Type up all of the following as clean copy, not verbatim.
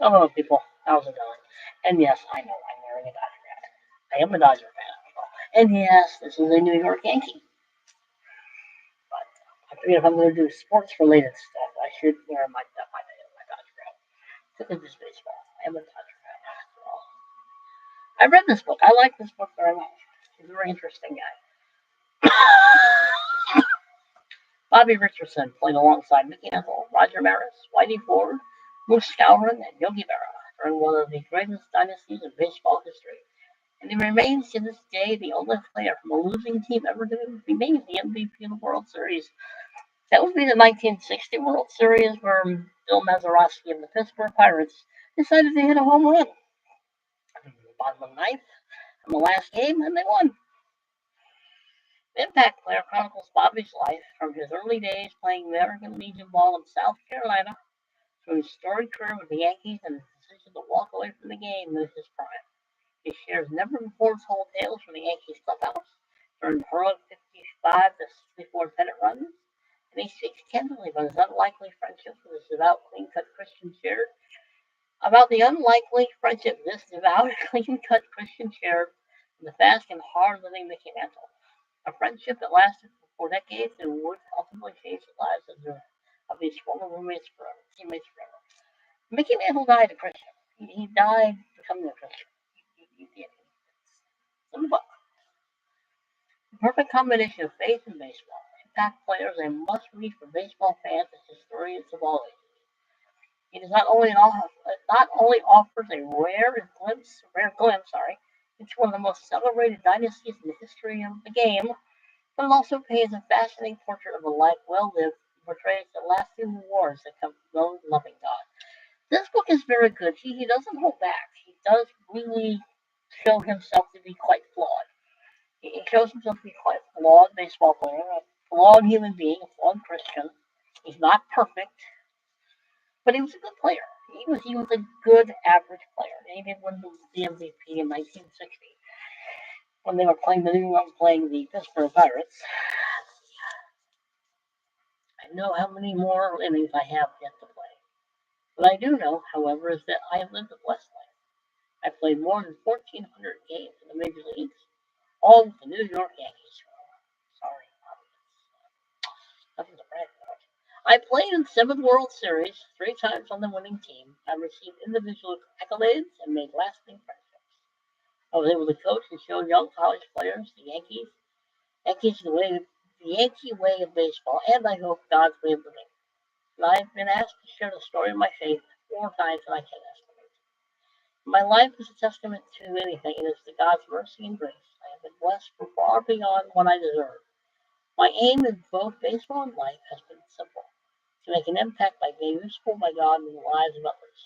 Hello, people. How's it going? And yes, I know I'm wearing a Dodger hat. I am a Dodger fan. And yes, this is a New York Yankee. But I figured if I'm going to do sports-related stuff, I should wear my Dodger hat. Because it's baseball. I am a Dodger fan. So, I read this book. I like this book very much. He's a very interesting guy. Bobby Richardson played alongside Mickey Mantle, Roger Maris, Whitey Ford, Moose Skowron, and Yogi Berra during one of the greatest dynasties in baseball history. And he remains to this day the only player from a losing team ever to be named the MVP of the World Series. That would be the 1960 World Series where Bill Mazeroski and the Pittsburgh Pirates decided to hit a home run in the bottom of the ninth in the last game, and they won. The Impact Player chronicles Bobby's life from his early days playing American Legion ball in South Carolina to his storied career with the Yankees and his decision to walk away from the game in his prime. He shares never-before-told tales from the Yankees clubhouse during heroic 55 to 64 pennant runs, and he speaks candidly about his unlikely friendship with his devout, clean-cut Christian shared. About the unlikely friendship this devout, clean-cut Christian shared with the fast and hard-living Mickey Mantle. A friendship that lasted for 4 decades and would ultimately change the lives of his former teammates forever. Mickey Mantle died a Christian. He died becoming a Christian. He did. It's in the book. The perfect combination of faith and baseball. Impact Players a must-read for baseball fans and historians of all ages. It is not only offers a rare glimpse, into one of the most celebrated dynasties in the history of the game, but it also paints a fascinating portrait of a life well lived and portrays the lasting rewards that come from those loving God. This book is very good. He doesn't hold back. He does really show himself to be quite flawed. He shows himself to be quite a flawed baseball player, a flawed human being, a flawed Christian. He's not perfect, but he was a good player. He was a good average player. He did win the MVP in 1960 when they were playing the Pittsburgh Pirates. I know how many more innings I have yet to play. What I do know, however, is that I have lived a blessed life. I played more than 1,400 games in the major leagues, all with the New York Yankees. Sorry, nothing to brag about. I played in 7 World Series, 3 times on the winning team. I received individual accolades and made lasting friendships. I was able to coach and show young college players the Yankee way of baseball, and I hope God's way of living. And I've been asked to share the story of my faith 4 times than I can estimate. My life is a testament to anything. It is to God's mercy and grace. I have been blessed far beyond what I deserve. My aim in both baseball and life has been simple: to make an impact by being useful by God in the lives of others.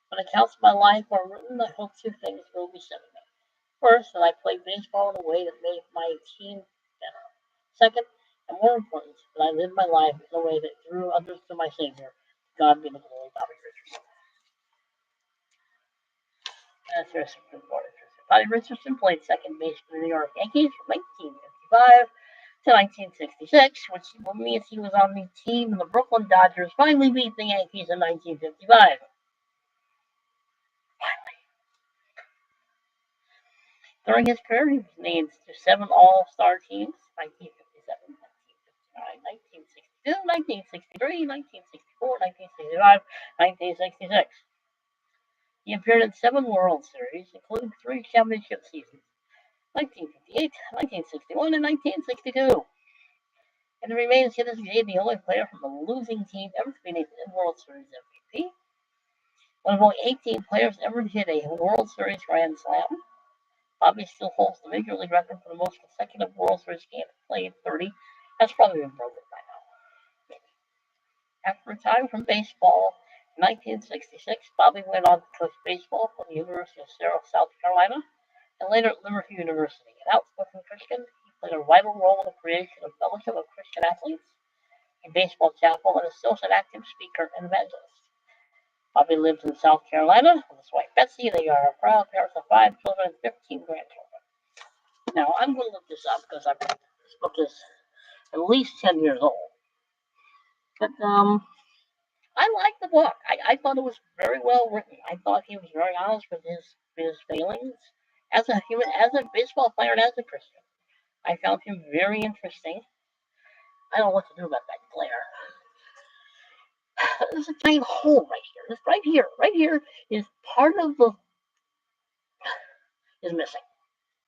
When accounts of my life are written, I hope 2 things will be said of me. First, that I played baseball in a way that made my team better. Second, and more important, that I lived my life in a way that drew others to my Savior. God be the glory, Bobby Richardson. That's very important. Bobby Richardson played second base for the New York Yankees from 1955 to 1966, which means he was on the team when the Brooklyn Dodgers finally beat the Yankees in 1955. During his career, he was named to 7 All-Star teams: 1957, 1959, 1962, 1963, 1964, 1965, 1966. He appeared in 7 World Series, including 3 championship seasons: 1958, 1961, and 1962. And he remains to this day the only player from a losing team ever to be named in World Series MVP. One of only 18 players ever to hit a World Series Grand Slam. Bobby still holds the major league record for the most consecutive World Series games played, 30. That's probably been broken by now. After retiring from baseball in 1966, Bobby went on to coach baseball for the University of South Carolina and later at Liberty University. An outspoken Christian, he played a vital role in the creation of Fellowship of Christian Athletes, a baseball chapel, and is still an active speaker and evangelist. Bobby lives in South Carolina with his wife Betsy. They are proud parents of 5 children and 15 grandchildren. Now, I'm going to look this up because this book is at least 10 years old. But I I liked the book. I thought it was very well written. I thought he was very honest with his failings as a human, as a baseball player, and as a Christian. I found him very interesting. I don't know what to do about that glare. There's a giant hole right here. This right here is part of the is missing.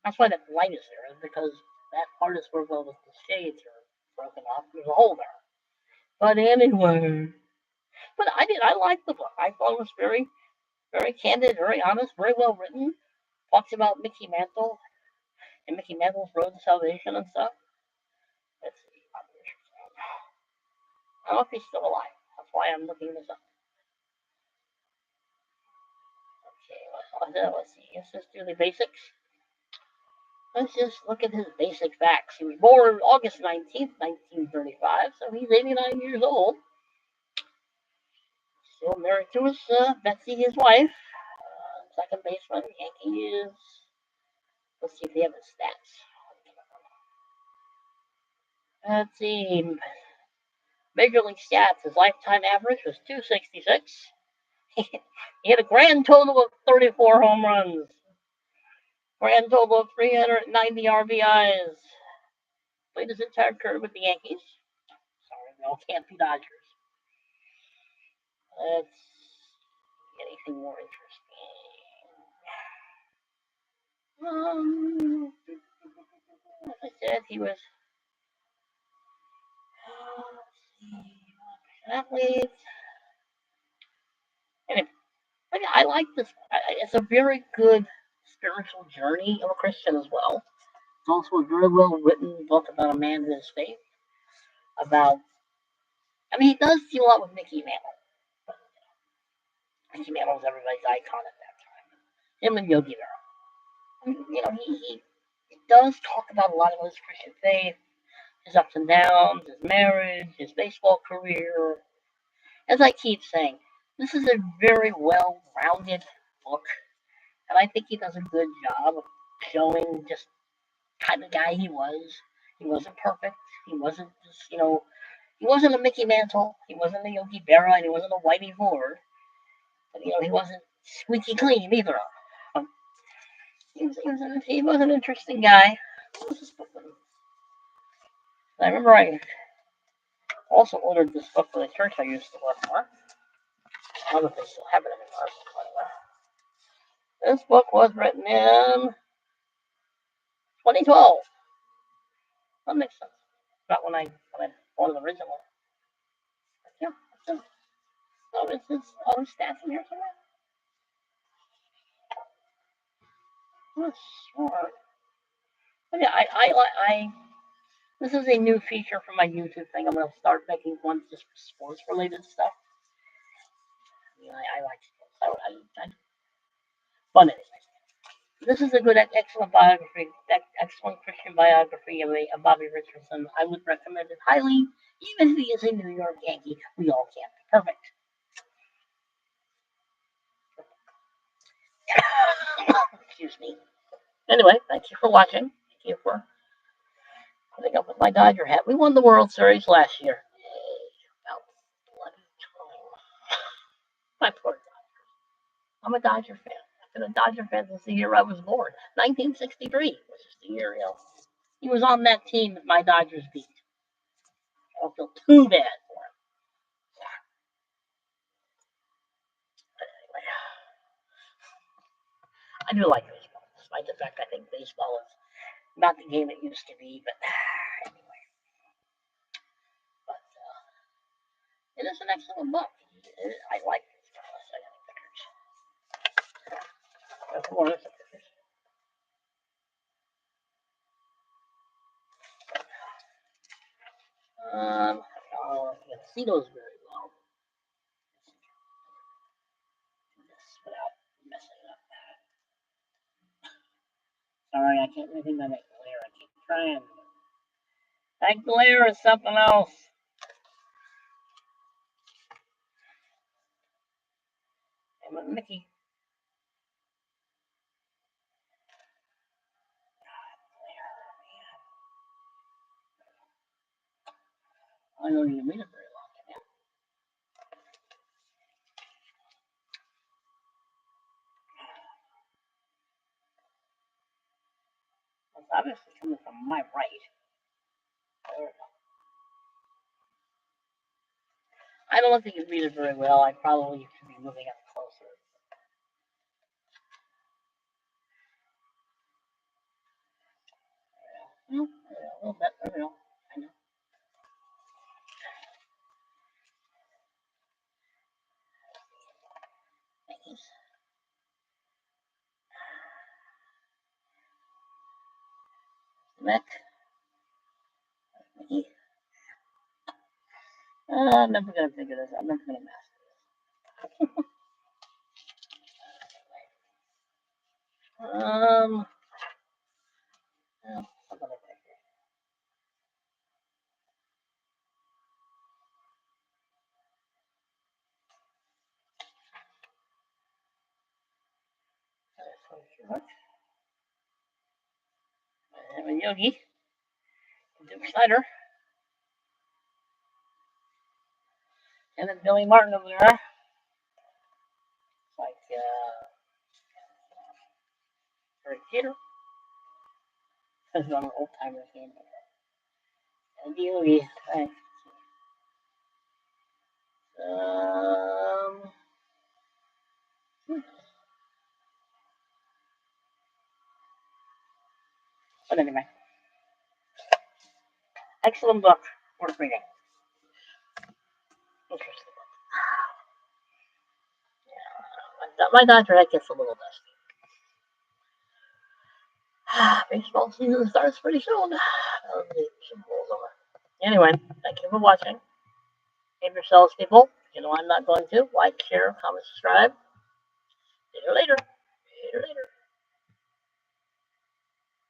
That's why the light is there, is because that part is where the shades are broken off. There's a hole there. But anyway, but I liked the book. I thought it was very candid, very honest, very well written. Talks about Mickey Mantle and Mickey Mantle's road to salvation and stuff. Let's see. I don't know if he's still alive. That's why I'm looking this up. Okay, let's see. Let's just do the basics. Let's just look at his basic facts. He was born August 19th, 1935, so he's 89 years old. Still married to his Betsy, his wife. Second baseman, Yankees. Let's see if they have his stats. Let's see. Major League stats. His lifetime average was 266. He had a grand total of 34 home runs. Grand total of 390 RBIs. Played his entire career with the Yankees. Sorry, no, can't be Dodgers. Let's see anything more interesting. As I said, he was athlete. Anyway, I like this. It's a very good spiritual journey of a Christian as well. It's also a very well written book about a man and his faith. About, I mean, he does deal a lot with Mickey Mantle. Mickey Mantle was everybody's icon at that time. Him and Yogi Berra. I mean, he does talk about a lot of his Christian faith, his ups and downs, his marriage, his baseball career. As I keep saying, this is a very well-rounded book, and I think he does a good job of showing just kind of guy he was. He wasn't perfect. He wasn't just, he wasn't a Mickey Mantle. He wasn't a Yogi Berra, and he wasn't a Whitey Ford. But he wasn't squeaky clean either. Um, he was an interesting guy. What was this book? I remember I also ordered this book for the church I used to work for. I don't know if they still have it anymore. This book was written in 2012. That makes sense. Not when I bought the original. Yeah, so, oh, is this other stats in here somewhere? I'm sure. But yeah, this is a new feature for my YouTube thing. I'm gonna start making ones just for sports related stuff. I like sports. But anyway, this is a good, excellent biography, excellent Christian biography of Bobby Richardson. I would recommend it highly, even if he is a New York Yankee. We all can't be perfect. Excuse me. Anyway, thank you for watching. Thank you for putting up with my Dodger hat. We won the World Series last year. About bloody time. My poor Dodgers. I'm a Dodger fan. I've been a Dodger fan since the year I was born, 1963, which is the year he was on that team that my Dodgers beat. I don't feel too bad for him. But anyway, I do like baseball, despite the fact I think baseball is not the game it used to be. But anyway, but it is an excellent book. I like baseball. That's more pictures. I can't see those very well. Do this without messing it up. Sorry, I can't anything that make glare. I keep trying. That glare is something else. And Mickey. I don't even read it very long. It's obviously coming from my right. I don't think you can read it very well. I probably should be moving up closer. Yeah, a little bit. I know. I know. Thanks. Neck. I'm never gonna figure this. I'm never gonna master this. I'm gonna figure it. I'm a yogi. Schneider. And then Billy Martin over there. It's like, Rick Jeter. Because I'm an old timer fan. And yogi. Right. Um, but anyway. Excellent book. Worth reading. Interesting. My doctor head gets a little dusty. Baseball season starts pretty soon. Anyway, thank you for watching. Behave yourselves, people. You know I'm not going to. Like, share, comment, subscribe.